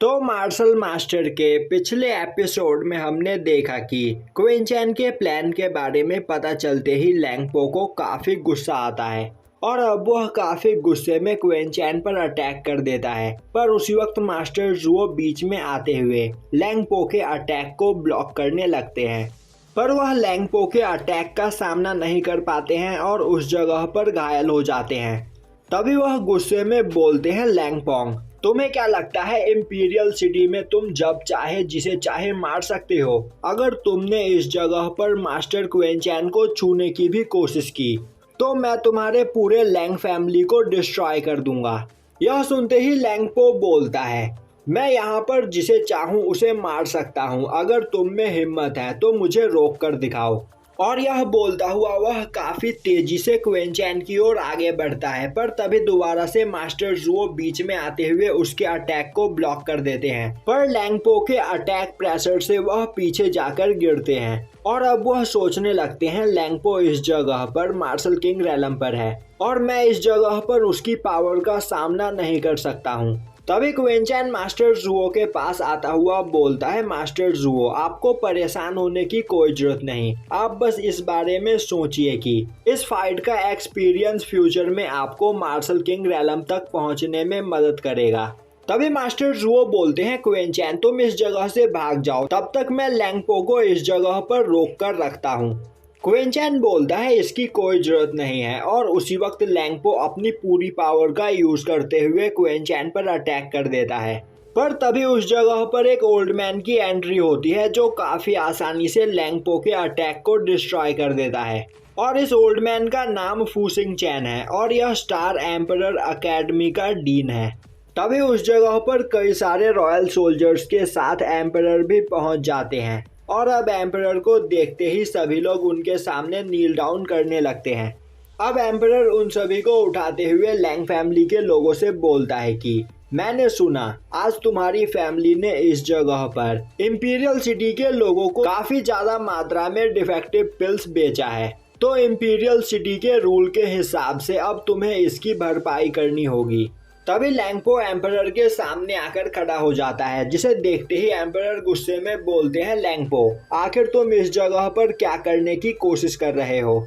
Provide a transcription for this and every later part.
तो martial master के पिछले एपिसोड में हमने देखा कि क्वीन चैन के प्लान के बारे में पता चलते ही लैंगपो को काफी गुस्सा आता है और अब वह काफी गुस्से में क्वीन चैन पर अटैक कर देता है। पर उसी वक्त मास्टर जुओ बीच में आते हुए लैंगपो के अटैक को ब्लॉक करने लगते हैं, पर वह लैंगपो के अटैक का सामना नहीं कर पाते हैं और उस जगह पर घायल हो जाते हैं। तभी वह गुस्से में बोलते हैं, लैंगपोंग तुम्हें क्या लगता है इंपीरियल सिटी में तुम जब चाहे जिसे चाहे मार सकते हो? अगर तुमने इस जगह पर मास्टर क्वीन चैन को छूने की भी कोशिश की तो मैं तुम्हारे पूरे लैंग फैमिली को डिस्ट्रॉय कर दूंगा। यह सुनते ही लैंगपो बोलता है, मैं यहाँ पर जिसे चाहूँ उसे मार सकता हूँ, अगर तुम में हिम्मत है तो मुझे रोक कर दिखाओ। और यह बोलता हुआ वह काफी तेजी से क्वीन चैन की ओर आगे बढ़ता है, पर तभी दोबारा से मास्टर जुओ बीच में आते हुए उसके अटैक को ब्लॉक कर देते हैं। पर लैंगपो के अटैक प्रेशर से वह पीछे जाकर गिरते हैं और अब वह सोचने लगते हैं, लैंगपो इस जगह पर मार्शल किंग रैलम पर है और मैं इस जगह पर उसकी पावर का सामना नहीं कर सकता हूँ। तभी क्वीन चैन मास्टर जुओ के पास आता हुआ बोलता है, मास्टर जुओ आपको परेशान होने की कोई जरूरत नहीं, आप बस इस बारे में सोचिए कि इस फाइट का एक्सपीरियंस फ्यूचर में आपको मार्शल किंग रैलम तक पहुंचने में मदद करेगा। तभी मास्टर जुओ बोलते हैं, क्वीन चैन तुम इस जगह से भाग जाओ, तब तक मैं लैंगपो को इस जगह पर रोक कर रखता हूँ। क्वीन चैन बोलता है, इसकी कोई जरूरत नहीं है और उसी वक्त लैंगपो अपनी पूरी पावर का यूज करते हुए क्वीन चैन पर अटैक कर देता है। पर तभी उस जगह पर एक ओल्ड मैन की एंट्री होती है जो काफी आसानी से लैंगपो के अटैक को डिस्ट्रॉय कर देता है और इस ओल्ड मैन का नाम फूसिंग चैन है और यह स्टार एम्परर अकेडमी का डीन है। तभी उस जगह पर कई सारे रॉयल सोल्जर्स के साथ एम्परर भी पहुंच जाते हैं और अब एम्परर को देखते ही सभी लोग उनके सामने नील डाउन करने लगते हैं। अब एम्परर उन सभी को उठाते हुए लैंग फैमिली के लोगों से बोलता है कि मैंने सुना आज तुम्हारी फैमिली ने इस जगह पर इंपीरियल सिटी के लोगों को काफी ज्यादा मात्रा में डिफेक्टिव पिल्स बेचा है, तो इंपीरियल सिटी के रूल के हिसाब से अब तुम्हें इसकी भरपाई करनी होगी। तभी लैंगपो एम्परर के सामने आकर खड़ा हो जाता है, जिसे देखते ही एम्परर गुस्से में बोलते हैं, लैंगपो आखिर तुम इस जगह पर क्या करने की कोशिश कर रहे हो?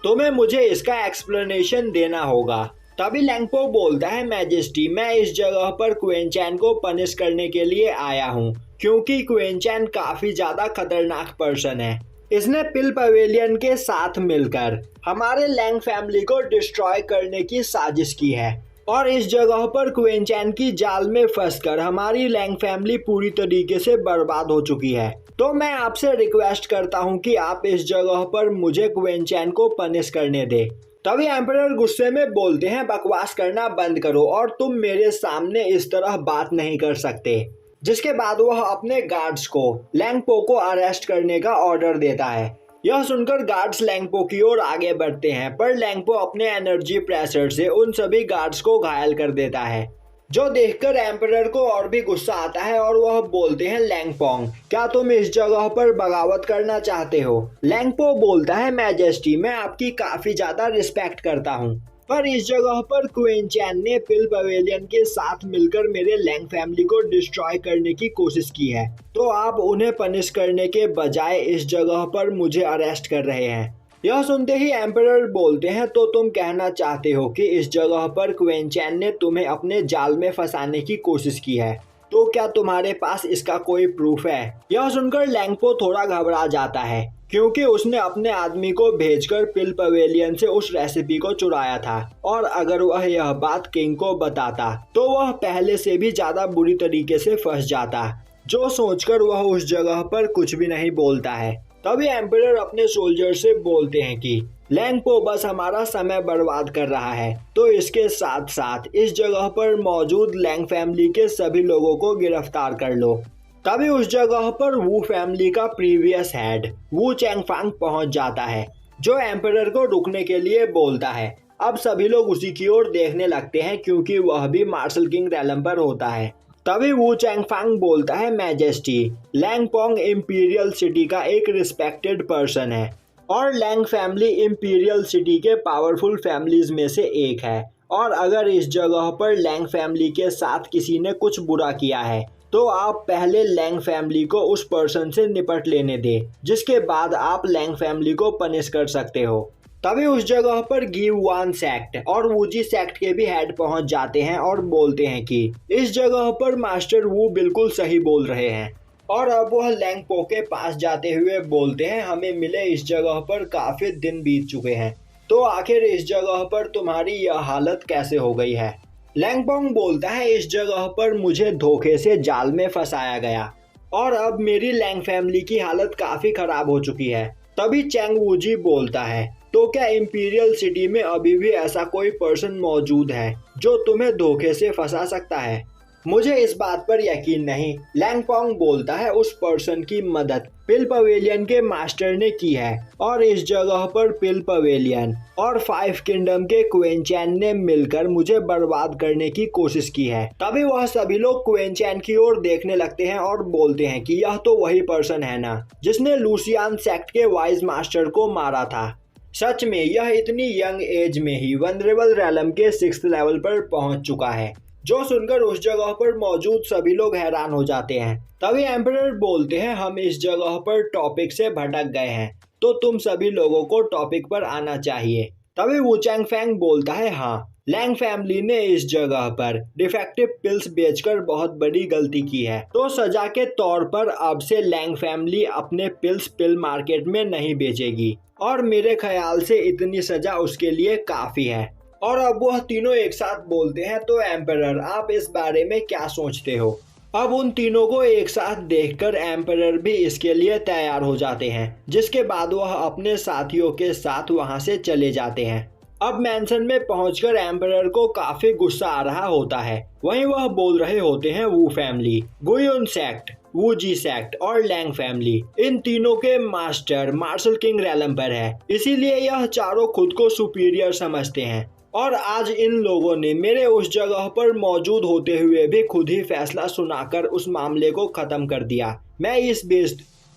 तुम्हें मुझे इसका एक्सप्लेनेशन देना होगा। तभी लैंगपो बोलता है, मैजेस्टी मैं इस जगह पर क्वीन चैन को पनिश करने के लिए आया हूँ, क्योंकि क्वीन चैन काफी ज्यादा खतरनाक पर्सन है। इसने पिल पवेलियन के साथ मिलकर हमारे लैंग फैमिली को डिस्ट्रॉय करने की साजिश की है और इस जगह पर क्वीन चैन की जाल में फंसकर हमारी लैंग फैमिली पूरी तरीके से बर्बाद हो चुकी है। तो मैं आपसे रिक्वेस्ट करता हूं कि आप इस जगह पर मुझे क्वीन चैन को पनिश करने दे। तभी एम्परर गुस्से में बोलते हैं, बकवास करना बंद करो और तुम मेरे सामने इस तरह बात नहीं कर सकते। जिसके बाद वह अपने गार्ड्स को लैंगपो को अरेस्ट करने का ऑर्डर देता है। यह सुनकर गार्ड्स लैंगपो की ओर आगे बढ़ते हैं, पर लैंगपो अपने एनर्जी प्रेशर से उन सभी गार्ड्स को घायल कर देता है, जो देखकर एम्परर को और भी गुस्सा आता है और वह बोलते हैं, लैंगपोंग क्या तुम इस जगह पर बगावत करना चाहते हो? लैंगपो बोलता है, मैजेस्टी मैं आपकी काफी ज्यादा रिस्पेक्ट करता हूँ, पर इस जगह पर क्वीन चैन ने पिल पवेलियन के साथ मिलकर मेरे लैंग फैमिली को डिस्ट्रॉय करने की कोशिश की है, तो आप उन्हें पनिश करने के बजाय इस जगह पर मुझे अरेस्ट कर रहे हैं। यह सुनते ही एम्परर बोलते हैं, तो तुम कहना चाहते हो कि इस जगह पर क्वीन चैन ने तुम्हें अपने जाल में फंसाने की कोशिश की है, तो क्या तुम्हारे पास इसका कोई प्रूफ है? यह सुनकर लैंगपो थोड़ा घबरा जाता है, क्योंकि उसने अपने आदमी को भेजकर पिल पवेलियन से उस रेसिपी को चुराया था और अगर वह यह बात किंग को बताता तो वह पहले से भी ज्यादा बुरी तरीके से फंस जाता, जो सोचकर वह उस जगह पर कुछ भी नहीं बोलता है। तभी एम्परर अपने सोल्जर से बोलते हैं कि लैंगपो बस हमारा समय बर्बाद कर रहा है, तो इसके साथ साथ इस जगह पर मौजूद लैंग फैमिली के सभी लोगों को गिरफ्तार कर लो। तभी उस जगह पर वू फैमिली का प्रीवियस हेड वू चैंगफांग पहुंच जाता है, जो एम्परर को रुकने के लिए बोलता है। अब सभी लोग उसी की ओर देखने लगते हैं, क्योंकि वह भी मार्शल किंग रैलम पर होता है। तभी वू चैंगफांग बोलता है, मैजेस्टी लैंगपोंग इंपीरियल सिटी का एक रिस्पेक्टेड पर्सन है और लैंग फैमिली इंपीरियल सिटी के पावरफुल फैमिलीज में से एक है, और अगर इस जगह पर लैंग फैमिली के साथ किसी ने कुछ बुरा किया है तो आप पहले लैंग फैमिली को उस पर्सन से निपट लेने दें, जिसके बाद आप लैंग फैमिली को पनिश कर सकते हो। तभी उस जगह पर गिव वन सेक्ट और वूजी सेक्ट के भी हेड पहुंच जाते हैं और बोलते हैं कि इस जगह पर मास्टर वू बिल्कुल सही बोल रहे हैं। और अब वह लैंग पो के पास जाते हुए बोलते हैं, हमें मिले इस जगह पर काफी दिन बीत चुके हैं, तो आखिर इस जगह पर तुम्हारी यह हालत कैसे हो गई है। लैंग पोंग बोलता है, इस जगह पर मुझे धोखे से जाल में फंसाया गया और अब मेरी लैंग फैमिली की हालत काफी खराब हो चुकी है। तभी चैंग वूजी बोलता है, तो क्या इंपीरियल सिटी में अभी भी ऐसा कोई पर्सन मौजूद है जो तुम्हें धोखे से फंसा सकता है। मुझे इस बात पर यकीन नहीं। लैंग पोंग बोलता है, उस पर्सन की मदद पिल पवेलियन के मास्टर ने की है और इस जगह पर पिल पवेलियन और 5 किंगडम के क्वीन चैन ने मिलकर मुझे बर्बाद करने की कोशिश की है। तभी वह सभी लोग क्वीन चैन की ओर देखने लगते हैं और बोलते हैं कि यह तो वही पर्सन है ना जिसने लूसियान सेक्ट के वाइज मास्टर को मारा था। सच में यह इतनी यंग एज में ही वनरेबल रैलम के 6th लेवल पर पहुंच चुका है, जो सुनकर उस जगह पर मौजूद सभी लोग हैरान हो जाते हैं। तभी एम्परर बोलते हैं, हम इस जगह पर टॉपिक से भटक गए हैं, तो तुम सभी लोगों को टॉपिक पर आना चाहिए। तभी वुचैंग फैंग बोलता है, हाँ, लैंग फैमिली ने इस जगह पर डिफेक्टिव पिल्स बेचकर बहुत बड़ी गलती की है, तो सजा के तौर पर अब से लैंग फैमिली अपने पिल्स पिल मार्केट में नहीं बेचेगी और मेरे ख्याल से इतनी सजा उसके लिए काफी है। और अब वह तीनों एक साथ बोलते हैं, तो एम्परर आप इस बारे में क्या सोचते हो। अब उन तीनों को एक साथ देखकर एम्परर भी इसके लिए तैयार हो जाते हैं, जिसके बाद वह अपने साथियों के साथ वहां से चले जाते हैं। अब मैंसन में पहुंचकर एम्परर को काफी गुस्सा आ रहा होता है। वहीं वह बोल रहे होते हैं, वू फैमिली, गुयुन सेक्ट, वूजी सेक्ट और लैंग फैमिली, इन तीनों के मास्टर मार्शल किंग रैलम पर है, इसीलिए यह चारों खुद को सुपीरियर समझते हैं और आज इन लोगों ने मेरे उस जगह पर मौजूद होते हुए भी खुद ही फैसला सुनाकर उस मामले को खत्म कर दिया। मैं इस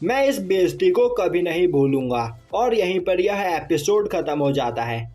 बेइज्जती को कभी नहीं भूलूंगा। और यहीं पर यह एपिसोड खत्म हो जाता है।